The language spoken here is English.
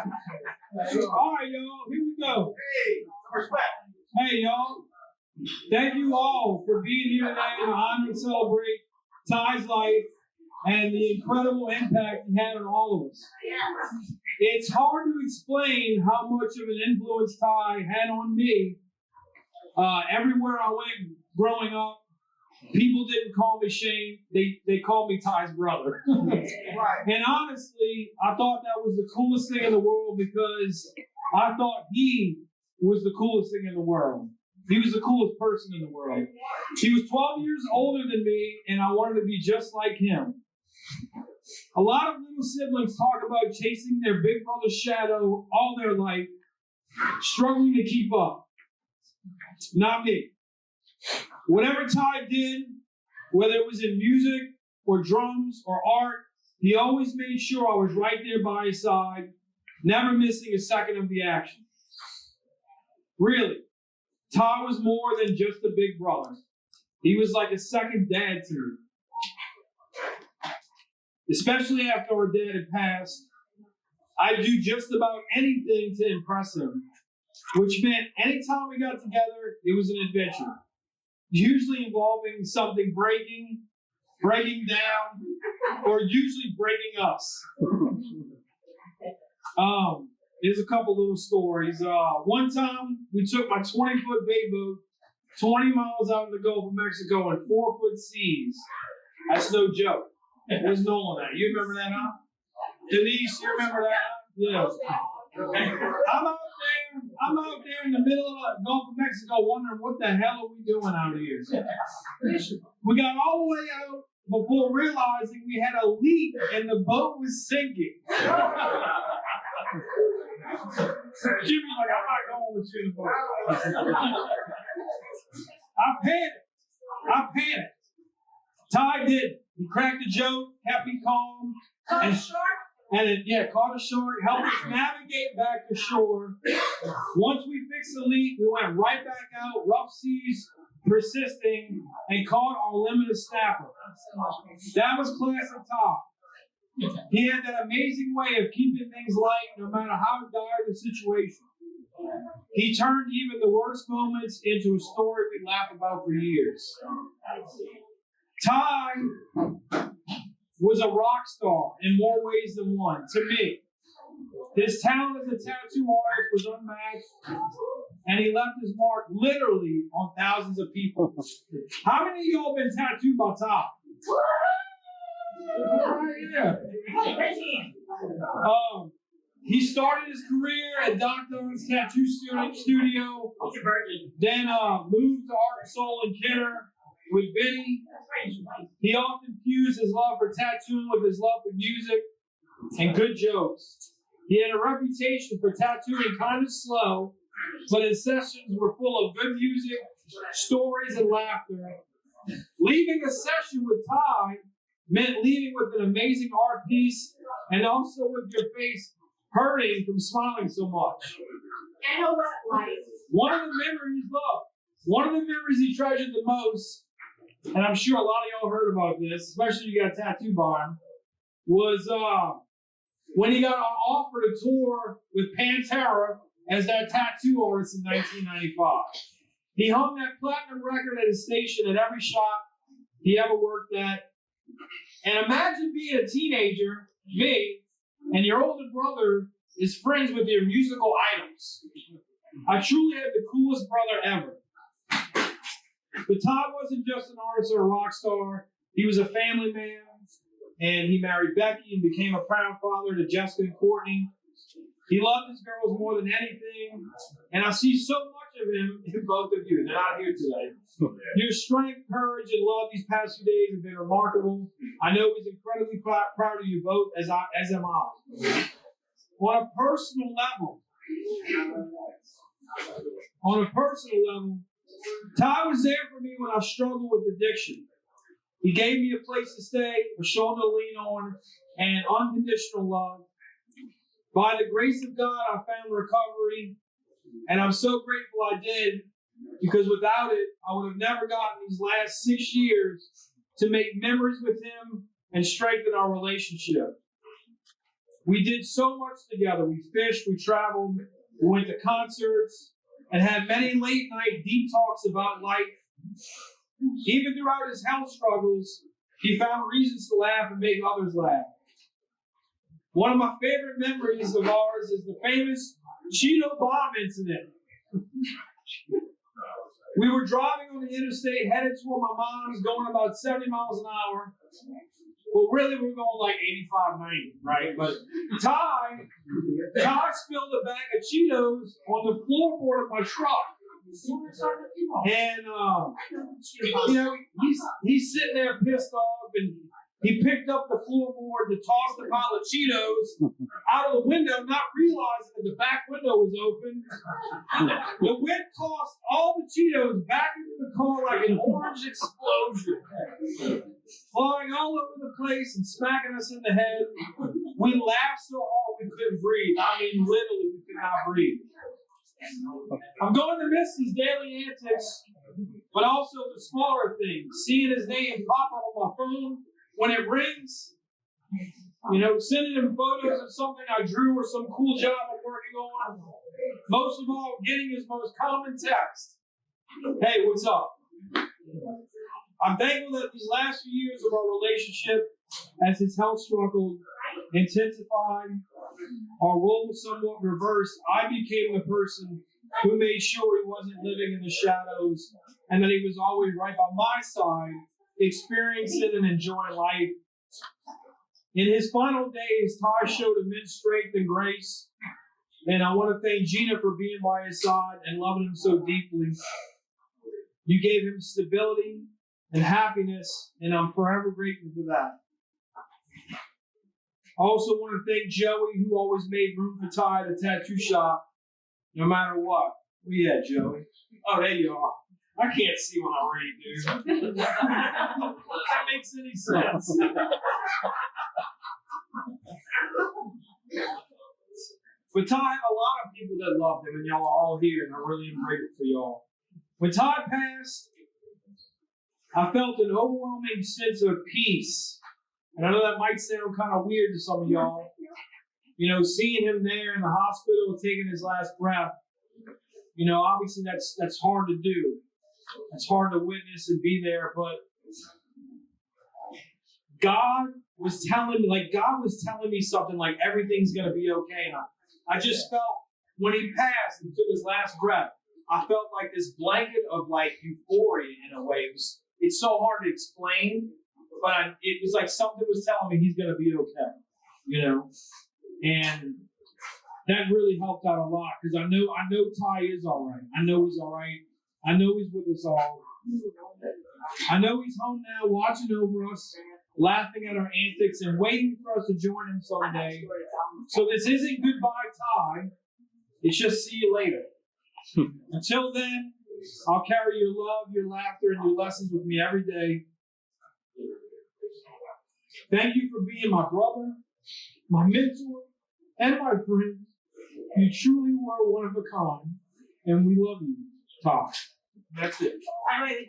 All right, y'all, here we go. Hey, y'all. Thank you all for being here today to honor and celebrate Ty's life and the incredible impact he had on all of us. It's hard to explain how much of an influence Ty had on me. Everywhere I went growing up, people didn't call me Shane. They called me Ty's brother. And honestly, I thought that was the coolest thing in the world because I thought he was the coolest thing in the world. He was the coolest person in the world. He was 12 years older than me, and I wanted to be just like him. A lot of little siblings talk about chasing their big brother's shadow all their life, struggling to keep up. Not me. Whatever Ty did, whether it was in music or drums or art, he always made sure I was right there by his side, never missing a second of the action. Really, Ty was more than just a big brother. He was like a second dad to me. Especially after our dad had passed, I'd do just about anything to impress him, which meant anytime we got together, it was an adventure. Usually involving something breaking down, or usually breaking us. Here's a couple little stories. One time, we took my 20-foot bay boat 20 miles out in the Gulf of Mexico in 4-foot seas. That's no joke. Where's Nolan at? You remember that, huh? Denise, you remember that? Yeah. I'm out there in the middle of the Gulf of Mexico wondering what the hell are we doing out here. We got all the way out before realizing we had a leak and the boat was sinking. Jimmy's like, I'm not going with you in the boat. I panicked. Ty did. He cracked a joke, kept me calm. Caught a shark, helped us navigate back to shore. Once we fixed the leak, we went right back out, rough seas persisting, and caught our limited snapper. That was classic Ty. He had that amazing way of keeping things light no matter how dire the situation. He turned even the worst moments into a story we laugh about for years. Ty was a rock star in more ways than one, to me. His talent as a tattoo artist was unmatched, and he left his mark literally on thousands of people. How many of y'all been tattooed by Ty? Yeah. He started his career at Doc Dunn's tattoo studio, then moved to Art Soul and Kidder with Vinny. He often fused his love for tattooing with his love for music and good jokes. He had a reputation for tattooing kind of slow, but his sessions were full of good music, stories, and laughter. Leaving a session with Ty meant leaving with an amazing art piece and also with your face hurting from smiling so much. And a wet life. One of the memories he treasured the most, and I'm sure a lot of y'all heard about this, especially if you got a tattoo bar, was when he got an offer to tour with Pantera as that tattoo artist in 1995. He hung that platinum record at his station at every shop he ever worked at. And imagine being a teenager, me, and your older brother is friends with your musical idols. I truly had the coolest brother ever. But Todd wasn't just an artist or a rock star. He was a family man, and he married Becky and became a proud father to Jessica and Courtney. He loved his girls more than anything, and I see so much of him in both of you. They're not here today. Your strength, courage, and love these past few days have been remarkable. I know he's incredibly proud of you both, as am I. On a personal level, Ty was there for me when I struggled with addiction. He gave me a place to stay, a shoulder to lean on, and unconditional love. By the grace of God, I found recovery, and I'm so grateful I did, because without it, I would have never gotten these last 6 years to make memories with him and strengthen our relationship. We did so much together. We fished, we traveled, we went to concerts, and had many late night deep talks about life. Even throughout his health struggles, he found reasons to laugh and make others laugh. One of my favorite memories of ours is the famous Cheeto bomb incident. We were driving on the interstate headed toward my mom's, going about 70 miles an hour. Well, really, we were going like 85, 90, right? But Ty spilled a bag of Cheetos on the floorboard of my truck. And, he's sitting there pissed off, and he picked up the floorboard to toss the pile of Cheetos out of the window, not realizing that the back window was open. The wind tossed all the Cheetos back into the car like an orange explosion, flying all over the place and smacking us in the head. We laughed so hard we couldn't breathe. I mean, literally, we could not breathe. I'm going to miss his daily antics, but also the smaller things. Seeing his name pop up on my phone when it rings, sending him photos of something I drew or some cool job I'm working on. Most of all, getting his most common text. Hey, what's up? I'm thankful that these last few years of our relationship, as his health struggle intensified, our role was somewhat reversed. I became the person who made sure he wasn't living in the shadows and that he was always right by my side, experiencing and enjoying life. In his final days, Ty showed immense strength and grace, and I want to thank Gina for being by his side and loving him so deeply. You gave him stability and happiness, and I'm forever grateful for that. I also want to thank Joey, who always made room for Ty at the tattoo shop, no matter what. Where you at, Joey? Oh, there you are. I can't see when I read, dude. That makes any sense. But Ty had a lot of people that loved him, and y'all are all here, and I really am grateful for y'all. When Ty passed, I felt an overwhelming sense of peace. And I know that might sound kind of weird to some of y'all. Seeing him there in the hospital, taking his last breath, obviously that's hard to do. It's hard to witness and be there, but God was telling me something like everything's going to be okay. And I just felt when he passed and took his last breath, I felt like this blanket of like euphoria in a way. It's so hard to explain, but it was like something was telling me he's going to be okay, and that really helped out a lot because I know Ty is all right. I know he's all right. I know he's with us all. I know he's home now, watching over us, laughing at our antics, and waiting for us to join him someday. So this isn't goodbye, Ty. It's just see you later. Until then, I'll carry your love, your laughter, and your lessons with me every day. Thank you for being my brother, my mentor, and my friend. You truly were one of a kind, and we love you, Ty. That's it. I mean,